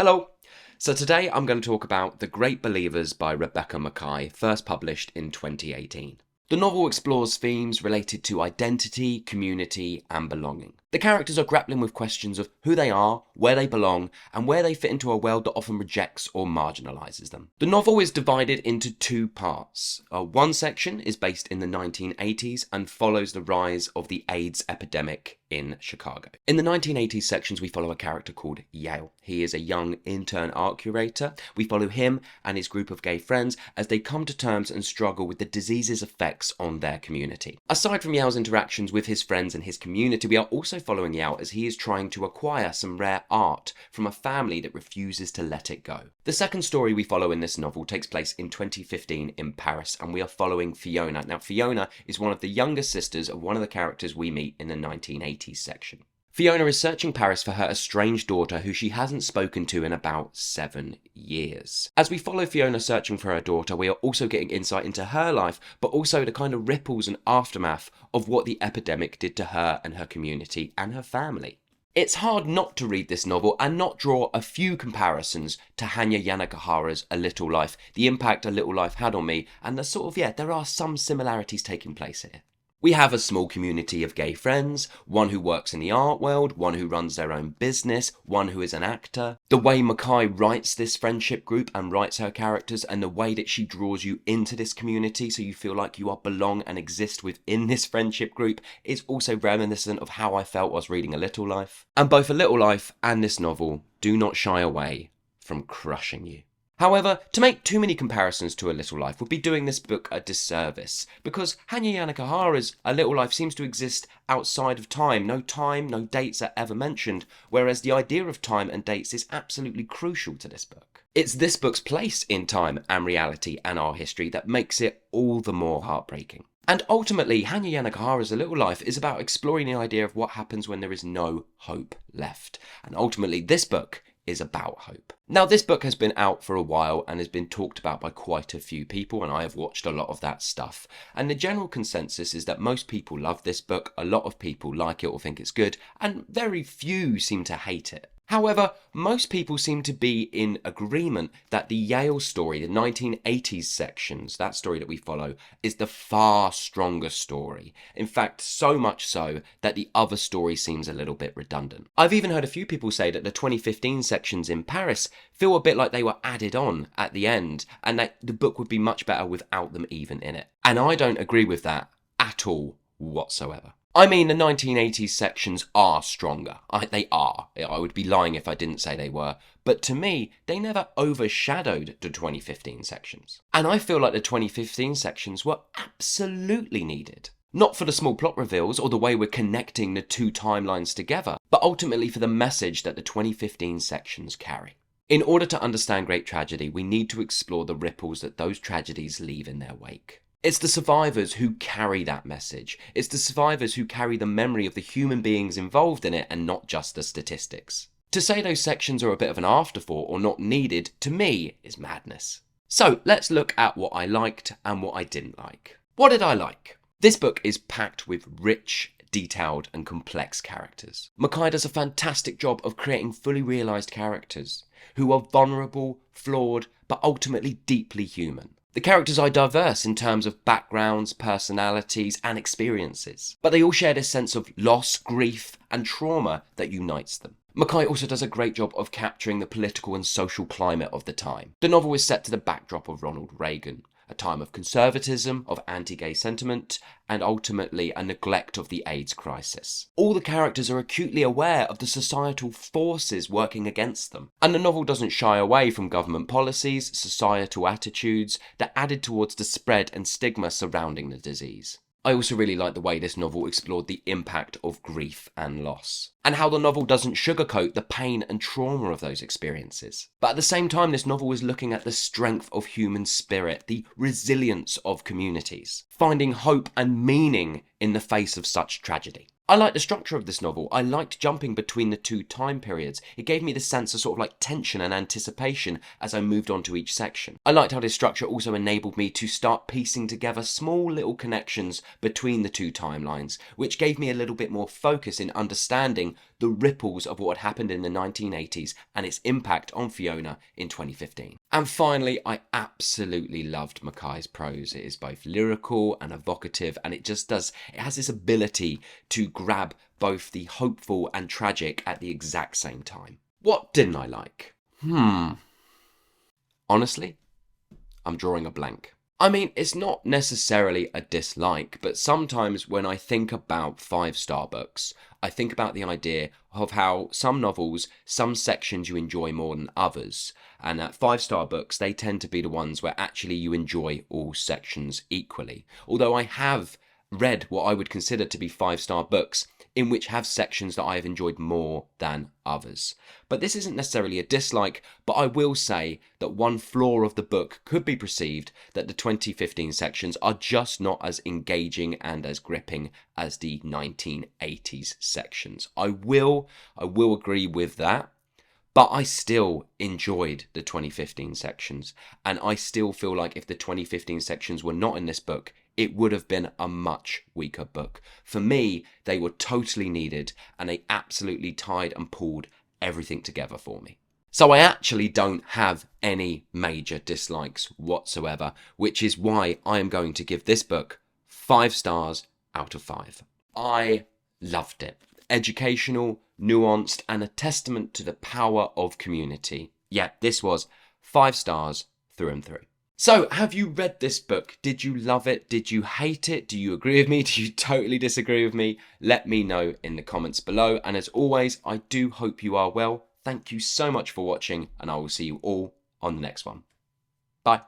Hello! So today I'm going to talk about The Great Believers by Rebecca Makkai, first published in 2018. The novel explores themes related to identity, community, and belonging. The characters are grappling with questions of who they are, where they belong, and where they fit into a world that often rejects or marginalises them. The novel is divided into two parts. One section is based in the 1980s and follows the rise of the AIDS epidemic in Chicago. In the 1980s sections, we follow a character called Yale. He is a young intern art curator. We follow him and his group of gay friends as they come to terms and struggle with the disease's effects on their community. Aside from Yale's interactions with his friends and his community, we are also following Yale as he is trying to acquire some rare art from a family that refuses to let it go. The second story we follow in this novel takes place in 2015 in Paris, and we are following Fiona. Now, Fiona is one of the younger sisters of one of the characters we meet in the 1980s section. Fiona is searching Paris for her estranged daughter who she hasn't spoken to in about 7 years. As we follow Fiona searching for her daughter, we are also getting insight into her life, but also the kind of ripples and aftermath of what the epidemic did to her and her community and her family. It's hard not to read this novel and not draw a few comparisons to Hanya Yanagihara's A Little Life, the impact A Little Life had on me, and there are some similarities taking place here. We have a small community of gay friends, one who works in the art world, one who runs their own business, one who is an actor. The way Makkai writes this friendship group and writes her characters, and the way that she draws you into this community so you feel like you belong and exist within this friendship group, is also reminiscent of how I felt whilst reading A Little Life. And both A Little Life and this novel do not shy away from crushing you. However, to make too many comparisons to A Little Life would be doing this book a disservice, because Hanya Yanagihara's A Little Life seems to exist outside of time. No dates are ever mentioned, whereas the idea of time and dates is absolutely crucial to this book. It's this book's place in time and reality and our history that makes it all the more heartbreaking. And ultimately, Hanya Yanagihara's A Little Life is about exploring the idea of what happens when there is no hope left. And ultimately, this book is about hope. Now, this book has been out for a while and has been talked about by quite a few people, and I have watched a lot of that stuff. And the general consensus is that most people love this book, a lot of people like it or think it's good, and very few seem to hate it. However, most people seem to be in agreement that the Yale story, the 1980s sections, that story that we follow, is the far stronger story. In fact, so much so that the other story seems a little bit redundant. I've even heard a few people say that the 2015 sections in Paris feel a bit like they were added on at the end, and that the book would be much better without them even in it. And I don't agree with that at all whatsoever. I mean, the 1980s sections are stronger. They are. I would be lying if I didn't say they were. But to me, they never overshadowed the 2015 sections. And I feel like the 2015 sections were absolutely needed. Not for the small plot reveals or the way we're connecting the two timelines together, but ultimately for the message that the 2015 sections carry. In order to understand great tragedy, we need to explore the ripples that those tragedies leave in their wake. It's the survivors who carry that message. It's the survivors who carry the memory of the human beings involved in it and not just the statistics. To say those sections are a bit of an afterthought or not needed, to me, is madness. So let's look at what I liked and what I didn't like. What did I like? This book is packed with rich, detailed and complex characters. Makkai does a fantastic job of creating fully realised characters who are vulnerable, flawed, but ultimately deeply human. The characters are diverse in terms of backgrounds, personalities, and experiences, but they all share this sense of loss, grief, and trauma that unites them. Makkai also does a great job of capturing the political and social climate of the time. The novel is set to the backdrop of Ronald Reagan, a time of conservatism, of anti-gay sentiment, and ultimately a neglect of the AIDS crisis. All the characters are acutely aware of the societal forces working against them, and the novel doesn't shy away from government policies, societal attitudes that added towards the spread and stigma surrounding the disease. I also really like the way this novel explored the impact of grief and loss, and how the novel doesn't sugarcoat the pain and trauma of those experiences. But at the same time, this novel is looking at the strength of human spirit, the resilience of communities, finding hope and meaning in the face of such tragedy. I liked the structure of this novel. I liked jumping between the two time periods. It gave me the sense of sort of like tension and anticipation as I moved on to each section. I liked how this structure also enabled me to start piecing together small little connections between the two timelines, which gave me a little bit more focus in understanding the ripples of what had happened in the 1980s and its impact on Fiona in 2015. And finally, I absolutely loved Mackay's prose. It is both lyrical and evocative, and it has this ability to grab both the hopeful and tragic at the exact same time. What didn't I like? Honestly, I'm drawing a blank. I mean, it's not necessarily a dislike, but sometimes when I think about 5-star books, I think about the idea of how some novels, some sections you enjoy more than others. And at 5-star books, they tend to be the ones where actually you enjoy all sections equally. Although I have read what I would consider to be 5-star books in which have sections that I have enjoyed more than others. But this isn't necessarily a dislike, but I will say that one flaw of the book could be perceived that the 2015 sections are just not as engaging and as gripping as the 1980s sections. I will agree with that. But I still enjoyed the 2015 sections, and I still feel like if the 2015 sections were not in this book, it would have been a much weaker book. For me, they were totally needed, and they absolutely tied and pulled everything together for me. So I actually don't have any major dislikes whatsoever, which is why I am going to give this book 5 stars out of 5. I loved it. Educational, nuanced, and a testament to the power of community. Yeah, this was 5 stars through and through. So, have you read this book? Did you love it? Did you hate it? Do you agree with me? Do you totally disagree with me? Let me know in the comments below. And as always, I do hope you are well. Thank you so much for watching, and I will see you all on the next one. Bye.